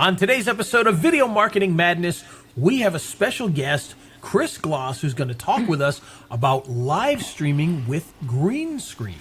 On today's episode of Video Marketing Madness, we have a special guest, Chris Gloss, who's going to talk with us about live streaming with green screen.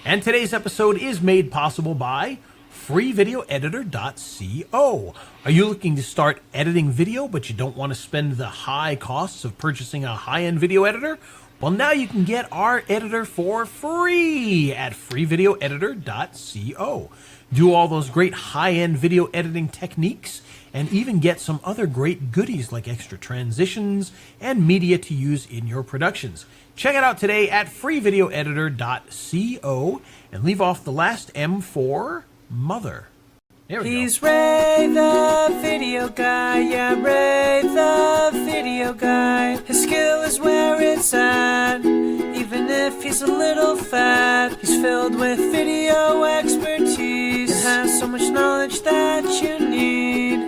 And today's episode is made possible by freevideoeditor.co. Are you looking to start editing video, but you don't want to spend the high costs of purchasing a high-end video editor? Well, now you can get our editor for free at freevideoeditor.co. Do all those great high-end video editing techniques and even get some other great goodies like extra transitions and media to use in your productions. Check it out today at freevideoeditor.co and leave off the last M for mother. There we He's Ray the video guy, yeah, Ray the video guy. His skill is where it's at, even if he's a little fat. He's filled with video expertise and has so much knowledge that you need.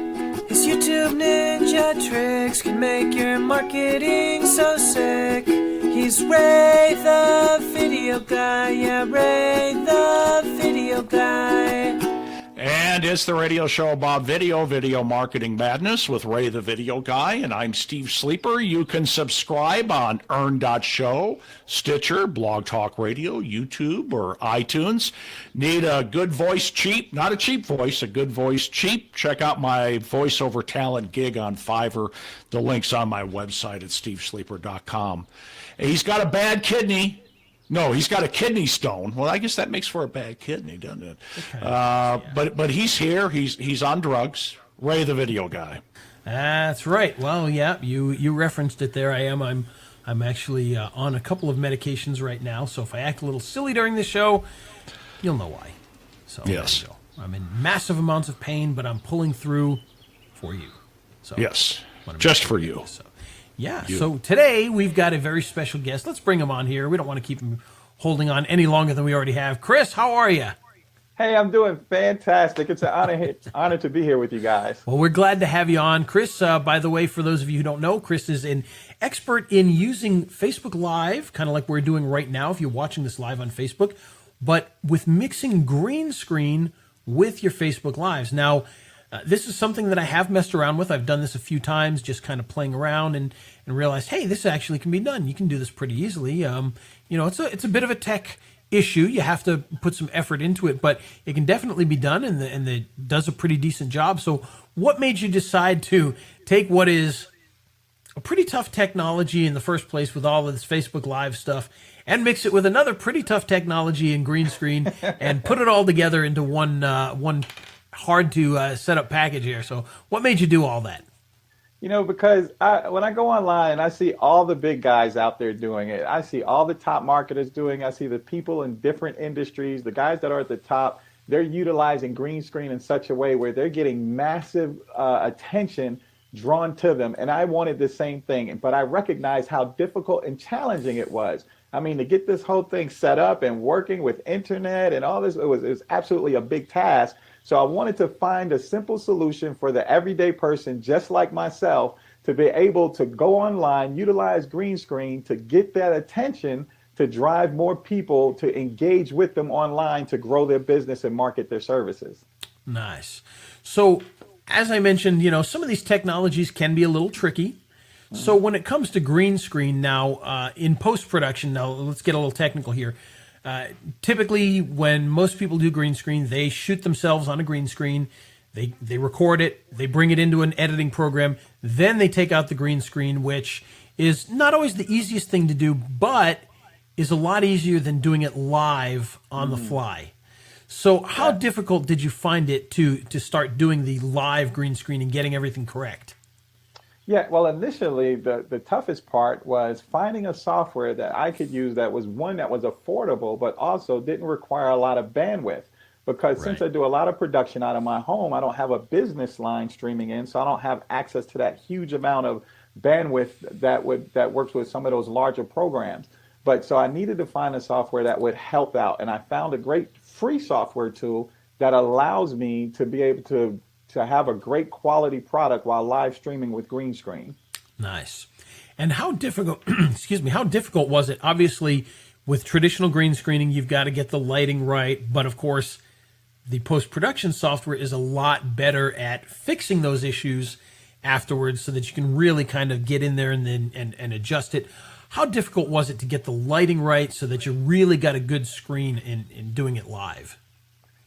His YouTube ninja tricks can make your marketing so sick. He's Ray the video guy, yeah, Ray the video guy. And it's the radio show about video marketing madness with Ray the Video Guy, and I'm Steve Sleeper. You can subscribe on earn.show, Stitcher, Blog Talk Radio, YouTube, or iTunes. Need a good voice cheap, not a cheap voice, a good voice cheap? Check out my voiceover talent gig on Fiverr. The link's on my website at stevesleeper.com. He's got a bad kidney. No, he's got a kidney stone. Well, I guess that makes for a bad kidney, doesn't it? Okay. But he's here. He's on drugs. Ray the Video Guy. That's right. Well, yeah, you referenced it there. I'm actually on a couple of medications right now. So if I act a little silly during the show, you'll know why. So yes, there you go. I'm in massive amounts of pain, but I'm pulling through for you. So yes, just for you. So. Yeah, so today we've got a very special guest. Let's bring him on here. We don't want to keep him holding on any longer than we already have. Chris, how are you? Hey, I'm doing fantastic. It's an honor to be here with you guys. Well, we're glad to have you on. Chris, by the way, for those of you who don't know, Chris is an expert in using Facebook Live, kind of like we're doing right now if you're watching this live on Facebook, but with mixing green screen with your Facebook Lives. Now, this is something that I have messed around with. I've done this a few times, just kind of playing around and realized, hey, this actually can be done. You can do this pretty easily. It's a bit of a tech issue. You have to put some effort into it, but it can definitely be done, and it does a pretty decent job. So what made you decide to take what is a pretty tough technology in the first place with all of this Facebook Live stuff and mix it with another pretty tough technology in green screen and put it all together into one hard to set up package here? So what made you do all that? Because when I go online, I see all the big guys out there doing it. I see all the top marketers doing it. I see the people in different industries, the guys that are at the top, they're utilizing green screen in such a way where they're getting massive attention drawn to them. And I wanted the same thing, but I recognized how difficult and challenging it was. I mean, to get this whole thing set up and working with internet and all this, it was absolutely a big task. So I wanted to find a simple solution for the everyday person, just like myself, to be able to go online, utilize green screen to get that attention, to drive more people to engage with them online, to grow their business and market their services. Nice. So as I mentioned, some of these technologies can be a little tricky. So when it comes to green screen now, in post-production, now let's get a little technical here. Typically, when most people do green screen, they shoot themselves on a green screen, they record it, they bring it into an editing program, then they take out the green screen, which is not always the easiest thing to do, but is a lot easier than doing it live on the fly. So how difficult did you find it to start doing the live green screen and getting everything correct? Yeah, well, initially, the toughest part was finding a software that I could use that was one that was affordable, but also didn't require a lot of bandwidth. Because since I do a lot of production out of my home, I don't have a business line streaming in, so I don't have access to that huge amount of bandwidth that works with some of those larger programs. But so I needed to find a software that would help out, and I found a great free software tool that allows me to be able to have a great quality product while live streaming with green screen. Nice. And how difficult, how difficult was it? Obviously, with traditional green screening, you've got to get the lighting right. But of course, the post-production software is a lot better at fixing those issues afterwards so that you can really kind of get in there and then and adjust it. How difficult was it to get the lighting right so that you really got a good screen in doing it live?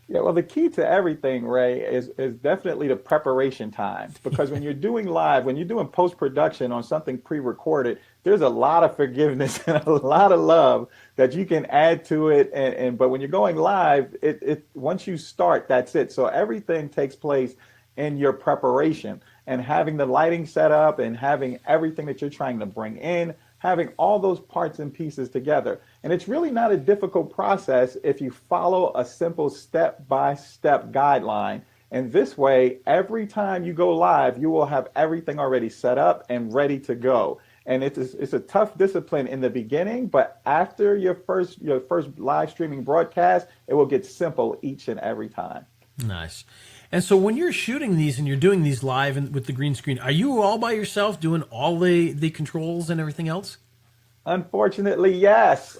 Yeah, well, the key to everything, Ray, is definitely the preparation time. Because when you're doing live, when you're doing post-production on something pre-recorded, there's a lot of forgiveness and a lot of love that you can add to it. But when you're going live, it once you start, that's it. So everything takes place in your preparation, and having the lighting set up and having everything that you're trying to bring in, having all those parts and pieces together. And it's really not a difficult process if you follow a simple step-by-step guideline. And this way, every time you go live, you will have everything already set up and ready to go. And it's a tough discipline in the beginning, but after your first live streaming broadcast, it will get simple each and every time. Nice. And so when you're shooting these and you're doing these live and with the green screen, are you all by yourself doing all the controls and everything else? Unfortunately, yes.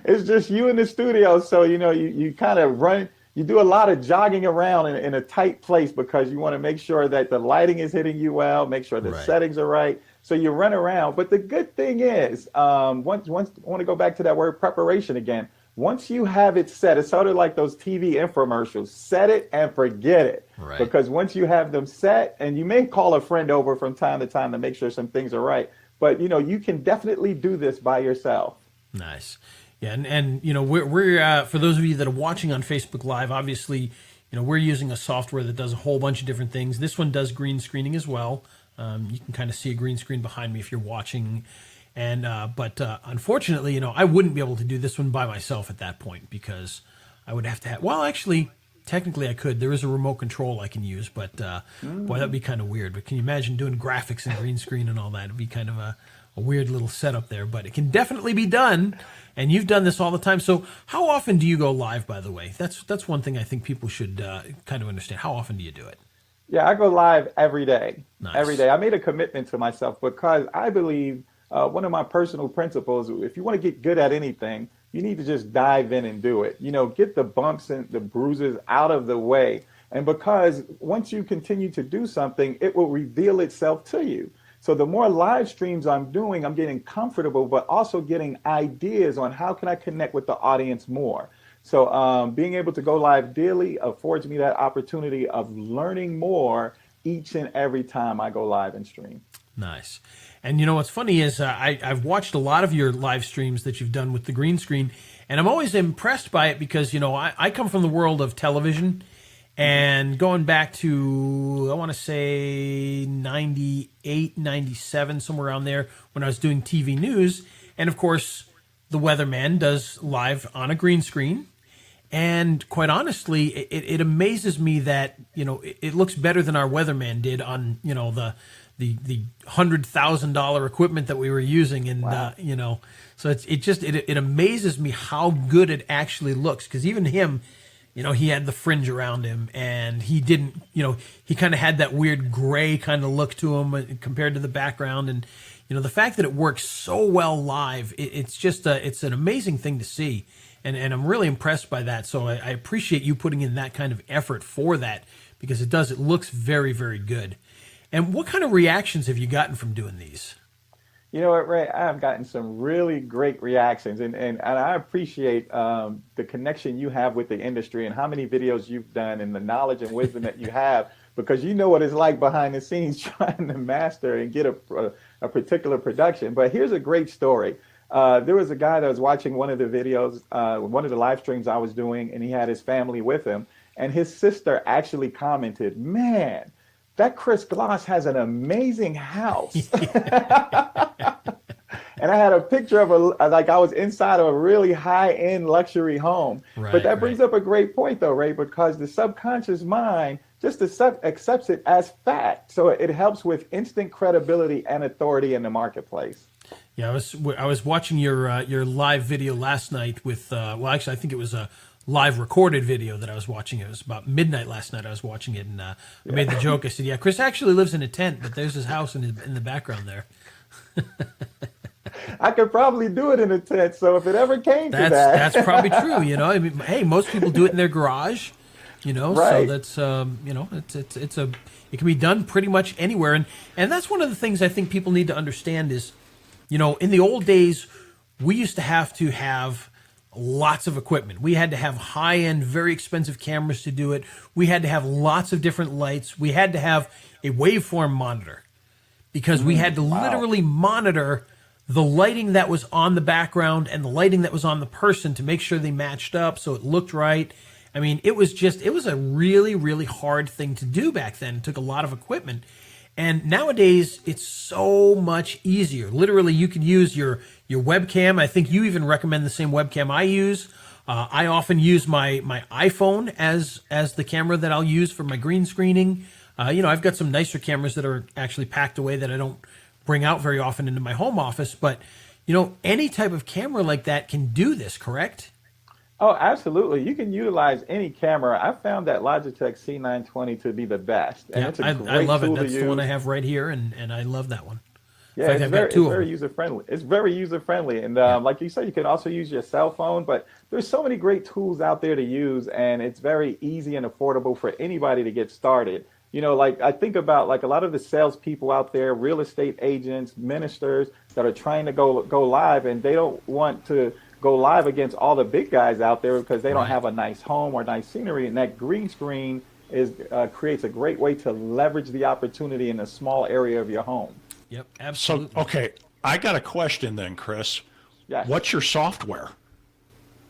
It's just you in the studio. So, you kind of you do a lot of jogging around in a tight place because you want to make sure that the lighting is hitting you well, make sure the settings are right. So you run around. But the good thing is, once I want to go back to that word preparation again. Once you have it set, it's sort of like those TV infomercials, set it and forget it. Right. Because once you have them set, and you may call a friend over from time to time to make sure some things are right, but you can definitely do this by yourself. Nice. Yeah, and we're for those of you that are watching on Facebook Live, obviously, we're using a software that does a whole bunch of different things. This one does green screening as well. You can kind of see a green screen behind me if you're watching. And but unfortunately, I wouldn't be able to do this one by myself at that point because I would have to have. Well, actually, technically, I could. There is a remote control I can use, but boy, that'd be kind of weird. But can you imagine doing graphics and green screen and all that? It'd be kind of a weird little setup there. But it can definitely be done, and you've done this all the time. So, how often do you go live? By the way, that's one thing I think people should kind of understand. How often do you do it? Yeah, I go live every day. Nice. Every day. I made a commitment to myself because I believe. One of my personal principles, if you want to get good at anything, you need to just dive in and do it. Get the bumps and the bruises out of the way. And because once you continue to do something, it will reveal itself to you. So the more live streams I'm doing, I'm getting comfortable, but also getting ideas on how can I connect with the audience more. So being able to go live daily affords me that opportunity of learning more each and every time I go live and stream. Nice. And what's funny is I've watched a lot of your live streams that you've done with the green screen, and I'm always impressed by it because, I come from the world of television, and going back to, I want to say 98, 97, somewhere around there, when I was doing TV news. And, of course, the weatherman does live on a green screen. And quite honestly, it amazes me that, it looks better than our weatherman did on, the $100,000 equipment that we were using, and wow. So it amazes me how good it actually looks, because even him, he had the fringe around him, and he didn't, he kind of had that weird gray kind of look to him compared to the background, and the fact that it works so well live, it's just it's an amazing thing to see, and I'm really impressed by that. So I appreciate you putting in that kind of effort for that, because it looks very, very good. And what kind of reactions have you gotten from doing these? You know what, Ray? I've gotten some really great reactions, and I appreciate the connection you have with the industry and how many videos you've done and the knowledge and wisdom that you have, because you know what it's like behind the scenes trying to master and get a particular production. But here's a great story. There was a guy that was watching one of the videos, one of the live streams I was doing, and he had his family with him, and his sister actually commented, "Man, that Chris Gloss has an amazing house." And I had a picture of I was inside of a really high-end luxury home. Right, but that brings up a great point, though, Ray, because the subconscious mind just accepts it as fact. So it helps with instant credibility and authority in the marketplace. Yeah, I was watching your live video last night with actually I think it was a live recorded video that I was watching. It was about midnight last night. I was watching it, and I made the joke. I said, "Yeah, Chris actually lives in a tent, but there's his house in the background there." I could probably do it in a tent. So if it ever came to that, That's probably true. You know, I mean, hey, most people do it in their garage. You know, Right. so that's you know, it can be done pretty much anywhere, and that's one of the things I think people need to understand is, you know, in the old days, we used to have lots of equipment. We had to have high-end, very expensive cameras to do it. We had to have lots of different lights. We had to have a waveform monitor because we had to literally monitor the lighting that was on the background and the lighting that was on the person to make sure they matched up so it looked right. I mean, it was a really, really hard thing to do back then. It took a lot of equipment. And nowadays, it's so much easier. Literally, you can use your webcam. I think you even recommend the same webcam I use. I often use my iPhone as the camera that I'll use for my green screening. You know, I've got some nicer cameras that are actually packed away that I don't bring out very often into my home office. But, you know, any type of camera like that can do this, correct? Oh, absolutely. You can utilize any camera. I found that Logitech C920 to be the best. And Yeah, it's a I great love it. tool to That's the one I use. have right here, and I love that one. Yeah, In fact, it's I've got very, two it's of very them. user friendly. It's very user friendly. And like you said, you can also use your cell phone, but there's so many great tools out there to use, and it's very easy and affordable for anybody to get started. You know, like I think about like a lot of the salespeople out there, real estate agents, ministers that are trying to go live, and they don't want to go live against all the big guys out there because they don't Right. have a nice home or nice scenery. And that green screen is creates a great way to leverage the opportunity in a small area of your home. Yep, So, absolutely. okay, I got a question then, Chris. Yes. What's your software?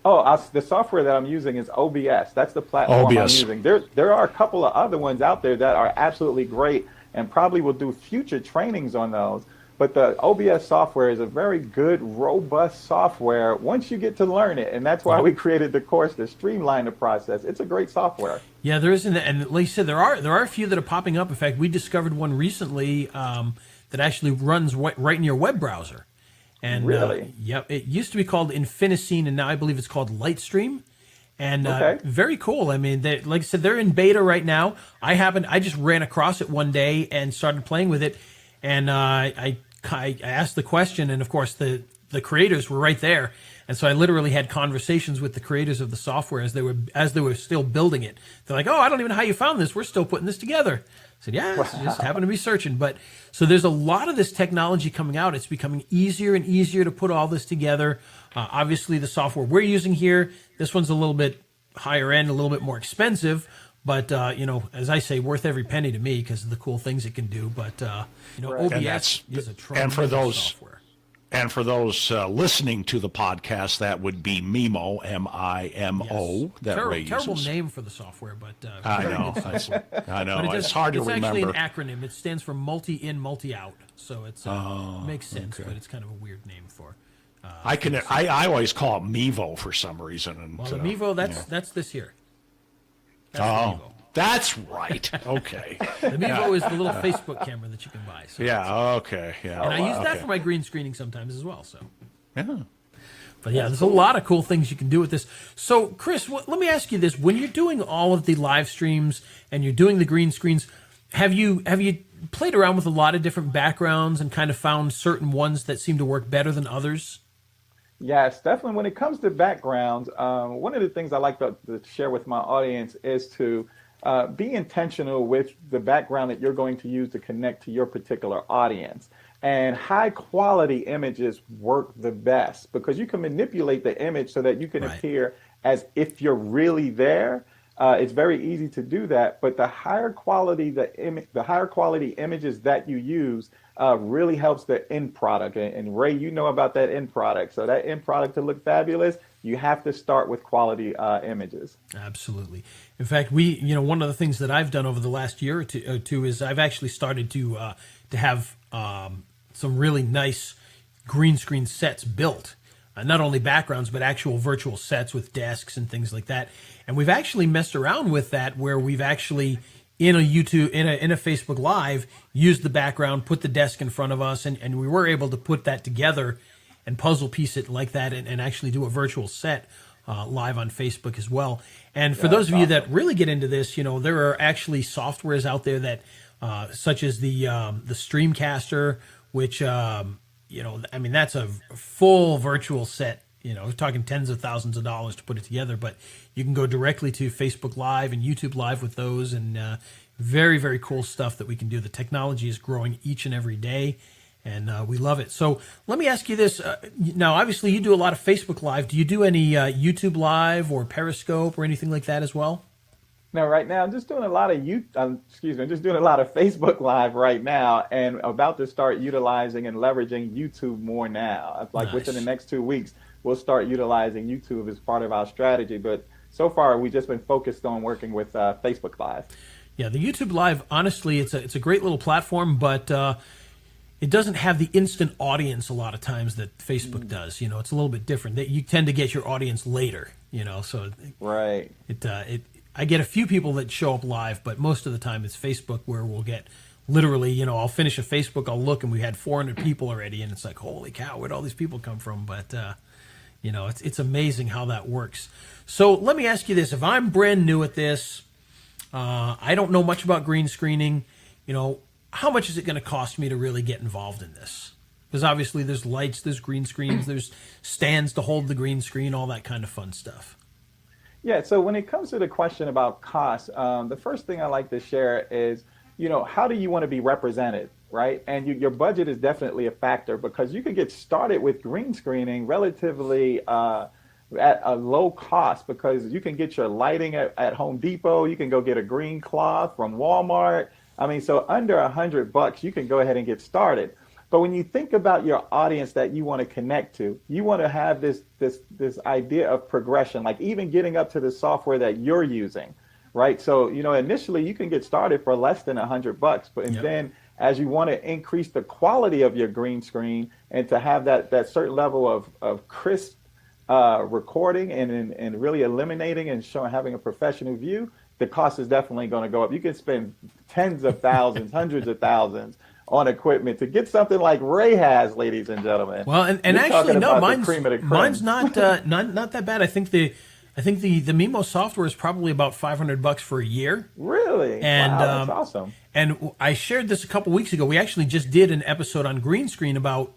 The software that I'm using is OBS. That's the platform I'm OBS. using. There are a couple of other ones out there that are absolutely great and probably will do future trainings on those. But the OBS software is a very good, robust software once you get to learn it. And that's why we created the course to streamline the process. It's a great software. Yeah, there is, and like you said, there are a few that are popping up. In fact, we discovered one recently that actually runs right in your web browser. And Really? yep, it used to be called Infiniscene, and now I believe it's called Lightstream. And Okay. very cool. I mean, like I said, they're in beta right now. I just ran across it one day and started playing with it, and I asked the question, and of course the creators were right there, and so I literally had conversations with the creators of the software as they were still building it. They're like, "Oh, I don't even know how you found this. We're still putting this together." I said, "Yeah, I just happened to be searching." But so there's a lot of this technology coming out. It's becoming easier and easier to put all this together. Obviously, the software we're using here, this one's a little bit higher end, a little bit more expensive. But, you know, as I say, worth every penny to me because of the cool things it can do. But, you know, Right. OBS And that's- is a and tremendous for those- software. And for those listening to the podcast, that would be Mimo, M-I-M-O, Yes. that Ray Terrible uses. name for the software, but I very know. good software. I know. But it does- It's hard to it's remember. actually an acronym. It stands for multi-in, multi-out. So it's makes sense, but it's kind of a weird name for. I always call it Mevo for some reason. And, Well, the Mevo, that's this here. That's oh, the Mevo. that's right. Okay. The Mevo is the little Facebook camera that you can buy. So Yeah. Okay. Yeah. and I use that okay. for my green screening sometimes as well. So. Yeah. But yeah, there's a lot of cool things you can do with this. So, Chris, let me ask you this: when you're doing all of the live streams and you're doing the green screens, have you played around with a lot of different backgrounds and kind of found certain ones that seem to work better than others? Yes, definitely. When it comes to backgrounds, one of the things I like to share with my audience is to be intentional with the background that you're going to use to connect to your particular audience. And high quality images work the best because you can manipulate the image so that you can Right. appear as if you're really there. It's very easy to do that, but the higher quality images that you use really helps the end product. And Ray, you know about that end product. So that end product to look fabulous, you have to start with quality images. Absolutely. In fact, one of the things that I've done over the last year or two is I've actually started to have some really nice green screen sets built. Not only backgrounds, but actual virtual sets with desks and things like that. And we've actually messed around with that where we've actually in a Facebook Live used the background, put the desk in front of us, and we were able to put that together and puzzle piece it like that and actually do a virtual set live on Facebook as well. And for those of you that really get into this, there are actually softwares out there that such as the Streamcaster, which I mean, that's a full virtual set. We're talking tens of thousands of dollars to put it together, but you can go directly to Facebook Live and YouTube Live with those, and very, very cool stuff that we can do. The technology is growing each and every day, and we love it. So let me ask you this. Now, obviously, you do a lot of Facebook Live. Do you do any YouTube Live or Periscope or anything like that as well? No, right now I'm just doing a lot of I'm just doing a lot of Facebook Live right now, and about to start utilizing and leveraging YouTube more now. Like Nice. within the next 2 weeks, we'll start utilizing YouTube as part of our strategy. But so far, we've just been focused on working with Facebook Live. Yeah, the YouTube Live, honestly, it's a great little platform, but it doesn't have the instant audience a lot of times that Facebook does. It's a little bit different. You tend to get your audience later. So Right. I get a few people that show up live, but most of the time it's Facebook where we'll get literally, I'll finish a Facebook, I'll look, and we had 400 people already, and it's like, holy cow, where'd all these people come from? But it's amazing how that works. So let me ask you this: if I'm brand new at this, I don't know much about green screening, how much is it going to cost me to really get involved in this? Because obviously there's lights, there's green screens, there's stands to hold the green screen, all that kind of fun stuff. Yeah, so when it comes to the question about cost, the first thing I like to share is, how do you want to be represented, right? And your budget is definitely a factor, because you could get started with green screening relatively at a low cost, because you can get your lighting at Home Depot, you can go get a green cloth from Walmart. I mean, so under $100, you can go ahead and get started. But when you think about your audience that you want to connect to, you want to have this idea of progression, like even getting up to the software that you're using, right? So, initially you can get started for less than $100, but and then as you want to increase the quality of your green screen and to have that certain level of crisp recording and really eliminating and having a professional view, the cost is definitely going to go up. You can spend tens of thousands, hundreds of thousands on equipment to get something like Ray has, ladies and gentlemen. Well, and You're actually, talking no, about the mine's cream of the creme. mine's not that bad. I think the Mimo software is probably about $500 for a year. Really? And wow, that's awesome. And I shared this a couple weeks ago. We actually just did an episode on green screen about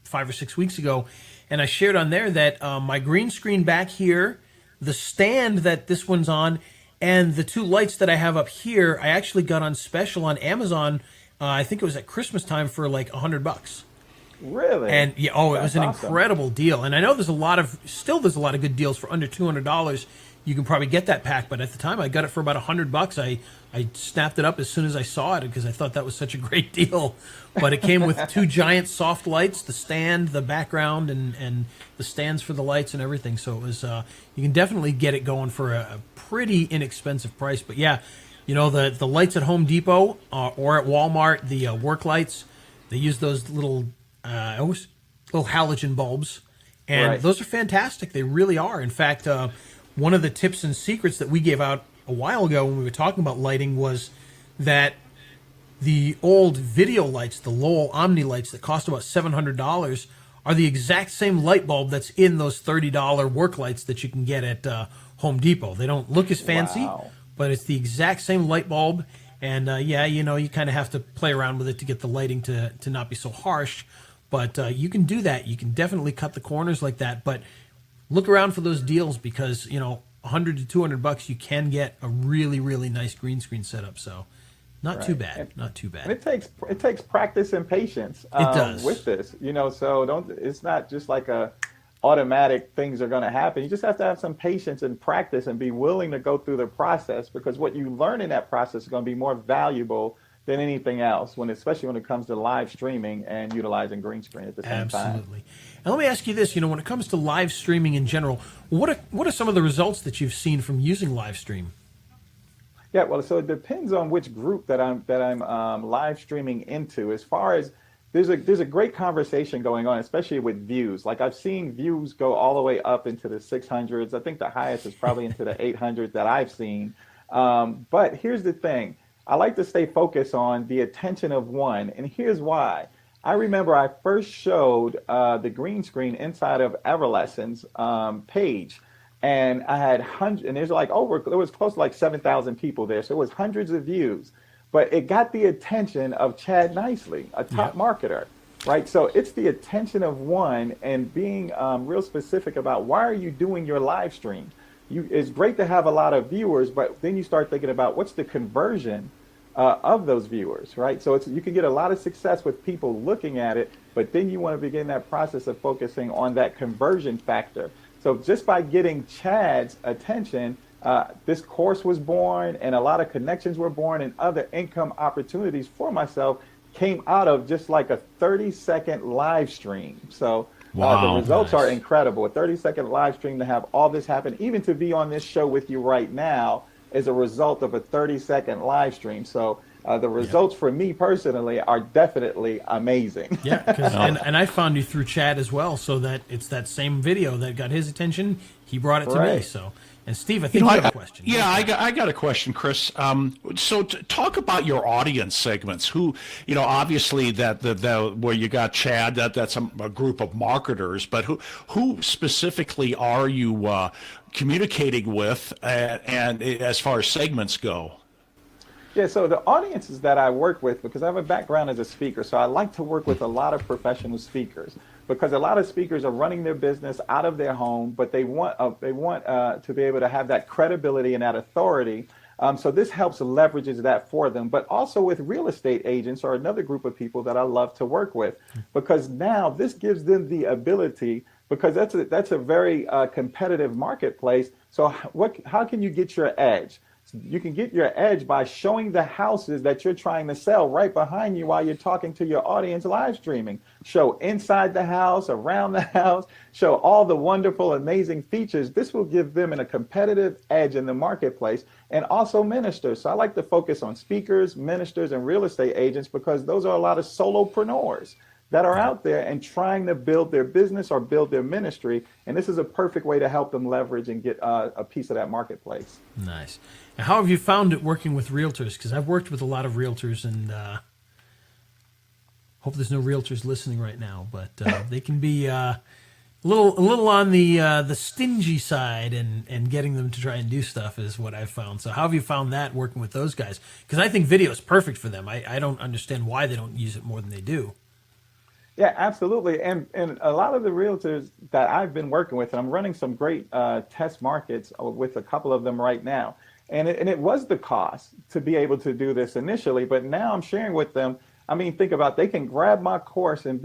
5 or 6 weeks ago, and I shared on there that my green screen back here, the stand that this one's on, and the 2 lights that I have up here, I actually got on special on Amazon. I think it was at Christmas time for like $100. Really? And it was an awesome. incredible deal. And I know there's a lot of good deals for under $200. You can probably get that pack, but at the time I got it for about $100. I snapped it up as soon as I saw it because I thought that was such a great deal. But it came with 2 giant soft lights, the stand, the background, and the stands for the lights and everything. So it was you can definitely get it going for a pretty inexpensive price. But yeah, the lights at Home Depot or at Walmart, the work lights, they use those little halogen bulbs, and Right. those are fantastic. They really are. In fact, one of the tips and secrets that we gave out a while ago when we were talking about lighting was that the old video lights, the Lowell Omni lights that cost about $700, are the exact same light bulb that's in those $30 work lights that you can get at Home Depot. They don't look as fancy, Wow. but it's the exact same light bulb. And you kind of have to play around with it to get the lighting to not be so harsh. But you can do that. You can definitely cut the corners like that. But look around for those deals because, $100 to $200, you can get a really, really nice green screen setup. So not too bad. Not too And bad. it takes practice and patience does. with this, so it's not just like a automatic things are going to happen. You just have to have some patience and practice and be willing to go through the process, because what you learn in that process is going to be more valuable than anything else, especially when it comes to live streaming and utilizing green screen at the same time. Absolutely. And let me ask you this, when it comes to live streaming in general, what are some of the results that you've seen from using live stream? Yeah, well, so it depends on which group that I'm live streaming into. As far as there's a great conversation going on, especially with views. Like I've seen views go all the way up into the 600s. I think the highest is probably into the 800s that I've seen. But here's the thing. I like to stay focused on the attention of one, and here's why. I remember I first showed the green screen inside of Everlesson's page, and I had hundreds, and there was close to like 7,000 people there, so it was hundreds of views. But it got the attention of Chad Nicely, a top marketer. right? So it's the attention of one and being real specific about why are you doing your live stream. It's great to have a lot of viewers, but then you start thinking about what's the conversion of those viewers, right? So you can get a lot of success with people looking at it, but then you want to begin that process of focusing on that conversion factor. So just by getting Chad's attention, this course was born, and a lot of connections were born, and other income opportunities for myself came out of just like a 30-second live stream. So Wow, the results nice. are incredible. A 30-second live stream to have all this happen, even to be on this show with you right now, is a result of a 30-second live stream. So the results for me personally are definitely amazing. Yeah, and I found you through Chad as well, so that it's that same video that got his attention. He brought it to me. Right. So, and Steve, I think you have a question. Yeah, I got a question, Chris. So talk about your audience segments. Who, obviously that where you got Chad, that's a group of marketers, but who specifically are you communicating with, and as far as segments go? Yeah, so the audiences that I work with, because I have a background as a speaker, so I like to work with a lot of professional speakers, because a lot of speakers are running their business out of their home, but they want to be able to have that credibility and that authority. So this helps leverages that for them, but also with real estate agents are another group of people that I love to work with, because now this gives them the ability, because that's a very competitive marketplace. So how can you get your edge? You can get your edge by showing the houses that you're trying to sell right behind you while you're talking to your audience live streaming. Show inside the house, around the house, show all the wonderful, amazing features. This will give them a competitive edge in the marketplace, and also ministers. So I like to focus on speakers, ministers, and real estate agents, because those are a lot of solopreneurs that are out there and trying to build their business or build their ministry. And this is a perfect way to help them leverage and get a piece of that marketplace. Nice. And how have you found it working with realtors? Because I've worked with a lot of realtors, and hope there's no realtors listening right now, but they can be a little on the stingy side, and getting them to try and do stuff is what I've found. So how have you found that working with those guys? Because I think video is perfect for them. I don't understand why they don't use it more than they do. Yeah, absolutely. And a lot of the realtors that I've been working with, and I'm running some great test markets with a couple of them right now. And it was the cost to be able to do this initially, but now I'm sharing with them. I mean, think about, they can grab my course and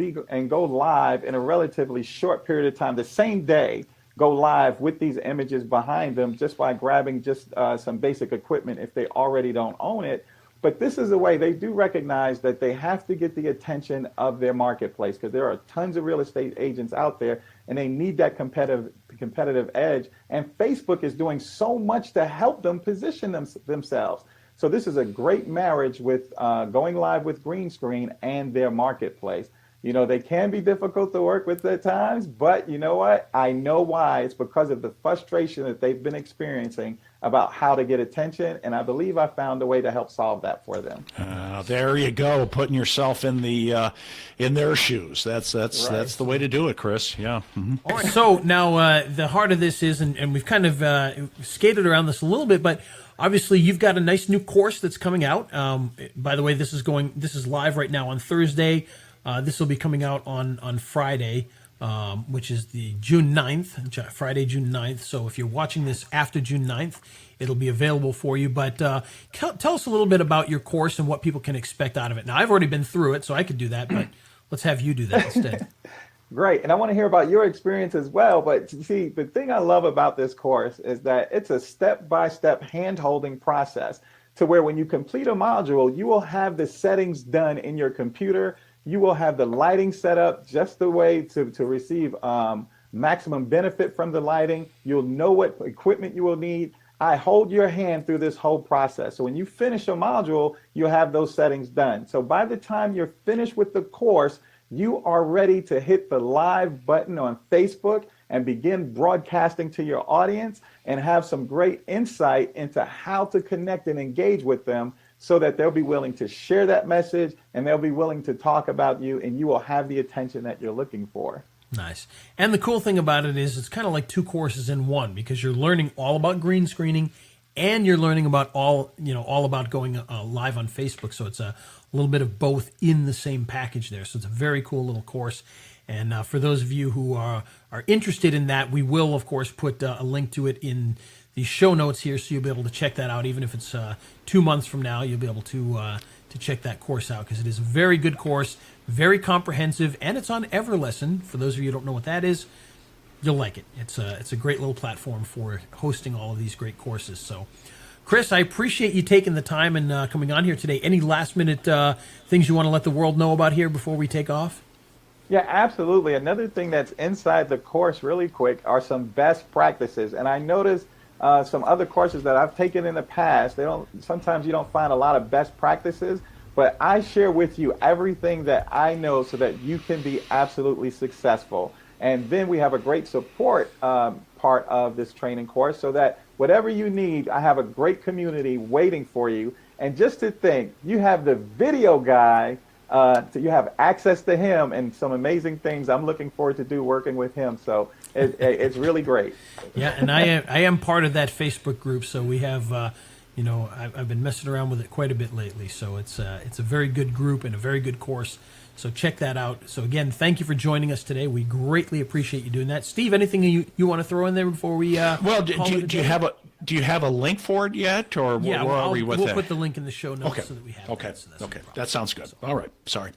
go live in a relatively short period of time, the same day, go live with these images behind them just by grabbing just some basic equipment if they already don't own it. But this is a way they do recognize that they have to get the attention of their marketplace, because there are tons of real estate agents out there, and they need that competitive edge. And Facebook is doing so much to help them position themselves. So this is a great marriage with going live with green screen and their marketplace. They can be difficult to work with at times, but you know what? I know why. It's because of the frustration that they've been experiencing about how to get attention, and I believe I found a way to help solve that for them. There you go, putting yourself in in their shoes. That's the way to do it, Chris. Yeah. Mm-hmm. All right. So now the heart of this is, and we've kind of skated around this a little bit, but obviously you've got a nice new course that's coming out. By the way, this is live right now on Thursday. This will be coming out on Friday, which is the June 9th, Friday, June 9th. So if you're watching this after June 9th, it'll be available for you. But tell us a little bit about your course and what people can expect out of it. Now, I've already been through it, so I could do that, but let's have you do that instead. Great. And I want to hear about your experience as well. But see, the thing I love about this course is that it's a step-by-step hand-holding process, to where when you complete a module, you will have the settings done in your computer. You will have the lighting set up just the way to receive maximum benefit from the lighting. You'll know what equipment you will need. I hold your hand through this whole process. So when you finish a module, you'll have those settings done. So by the time you're finished with the course, you are ready to hit the live button on Facebook and begin broadcasting to your audience, and have some great insight into how to connect and engage with them, so that they'll be willing to share that message, and they'll be willing to talk about you, and you will have the attention that you're looking for. Nice. And the cool thing about it is it's kind of like two courses in one, because you're learning all about green screening and you're learning about all about going live on Facebook. So it's a little bit of both in the same package there. So it's a very cool little course. And for those of you who are interested in that, we will, of course, put a link to it in the show notes here, so you'll be able to check that out. Even if it's 2 months from now, you'll be able to check that course out, because it is a very good course, very comprehensive, and it's on Everlesson. For those of you who don't know what that is, you'll like it. It's a great little platform for hosting all of these great courses. So, Chris, I appreciate you taking the time and coming on here today. Any last-minute things you want to let the world know about here before we take off? Yeah, absolutely. Another thing that's inside the course really quick are some best practices. And I noticed some other courses that I've taken in the past, sometimes you don't find a lot of best practices, but I share with you everything that I know so that you can be absolutely successful. And then we have a great support part of this training course, so that whatever you need, I have a great community waiting for you. And just to think, you have the video guy, you have access to him and some amazing things I'm looking forward to do working with him. So it's really great. Yeah, and I am part of that Facebook group, so we have, I've been messing around with it quite a bit lately. So it's a very good group and a very good course. So check that out. So again, thank you for joining us today. We greatly appreciate you doing that. Steve, anything you want to throw in there before we? Well, do you have a link for it yet, or yeah, where are we with we'll that? put the link in the show notes Okay. so that we have Okay. that. So that's Okay. no problem. That sounds good. All right. Sorry.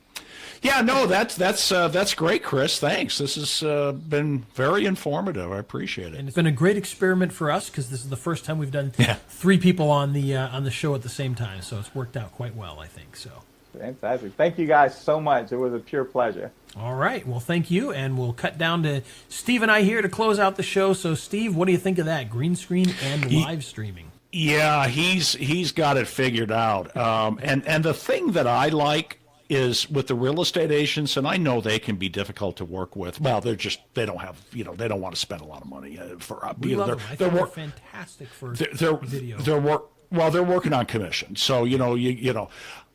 Yeah. No. That's great, Chris. Thanks. This has been very informative. I appreciate it. And it's been a great experiment for us, because this is the first time we've done Yeah. 3 people on the show at the same time. So it's worked out quite well, I think. So. Fantastic. Thank you guys so much. It was a pure pleasure. All right. Well, thank you. And we'll cut down to Steve and I here to close out the show. So, Steve, what do you think of that? Green screen and live streaming. Yeah, he's got it figured out. And the thing that I like is with the real estate agents, and I know they can be difficult to work with. Well, they don't have, they don't want to spend a lot of money for. We love them. I think they're fantastic for video. They're working on commission. So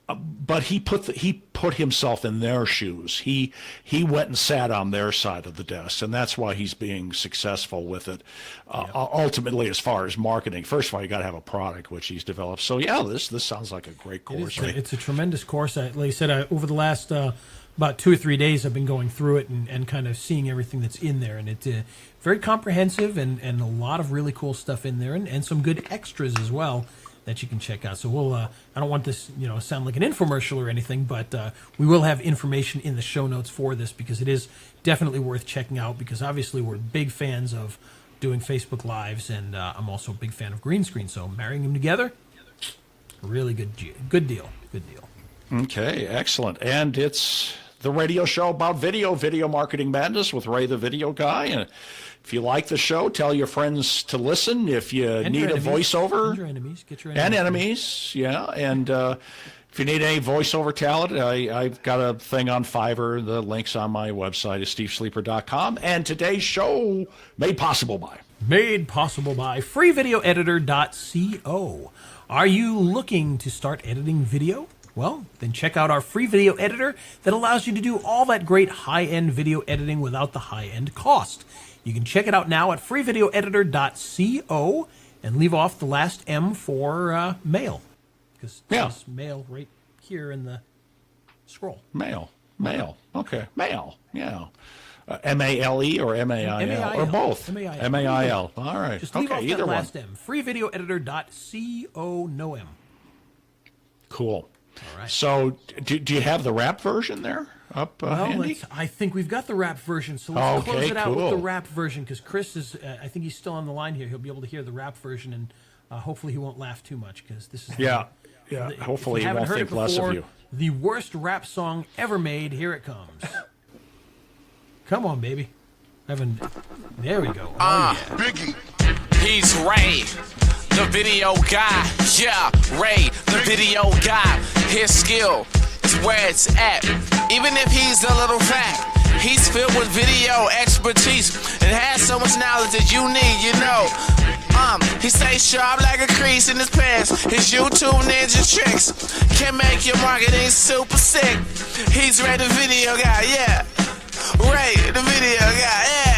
but he put himself in their shoes. He went and sat on their side of the desk, and that's why he's being successul with it. Ultimately, as far as marketing, first of all, you got to have a product which he's developed. So yeah, this sounds like a great course. It's a tremendous course. Like I said, over the last about 2 or 3 days, I've been going through it and kind of seeing everything that's in there, and it's very comprehensive and a lot of really cool stuff in there, and some good extras as well that you can check out. So we'll, I don't want this, sound like an infomercial or anything, but we will have information in the show notes for this, because it is definitely worth checking out, because obviously we're big fans of doing Facebook Lives, and I'm also a big fan of green screen. So marrying them together, really good deal. Okay, excellent. And it's the radio show about video marketing madness with Ray the Video Guy. And if you like the show, tell your friends to listen. If you need a voiceover, and your enemies, get your enemies, yeah. And if you need any voiceover talent, I've got a thing on Fiverr. The link's on my website is stevesleeper.com. And today's show made possible by freevideoeditor.co. Are you looking to start editing video? Well, then check out our free video editor that allows you to do all that great high-end video editing without the high-end cost. You can check it out now at freevideoeditor.co and leave off the last M for mail, because there's mail right here in the scroll. Mail. Okay, mail. Yeah. M-A-L-E or M-A-I-L? Or both? M-A-I-L. All right. Just leave off either that one. last M. freevideoeditor.co, no M. Cool. All right. So, do you have the rap version there up handy? I think we've got the rap version, so let's close it out with cool. the rap version, because Chris is, I think he's still on the line here. He'll be able to hear the rap version, and hopefully he won't laugh too much, because this is Hopefully he if you won't haven't heard think it less before, of you. The worst rap song ever made. Here it comes. Come on, baby. There we go. Oh, yeah. Biggie. He's Ray, the video guy. Yeah, Ray, the video guy. His skill is where it's at. Even if he's a little fat, he's filled with video expertise and has so much knowledge that you need, he stays sharp like a crease in his pants. His YouTube ninja tricks can make your marketing super sick. He's Ray the video guy, yeah. Ray the video guy, yeah.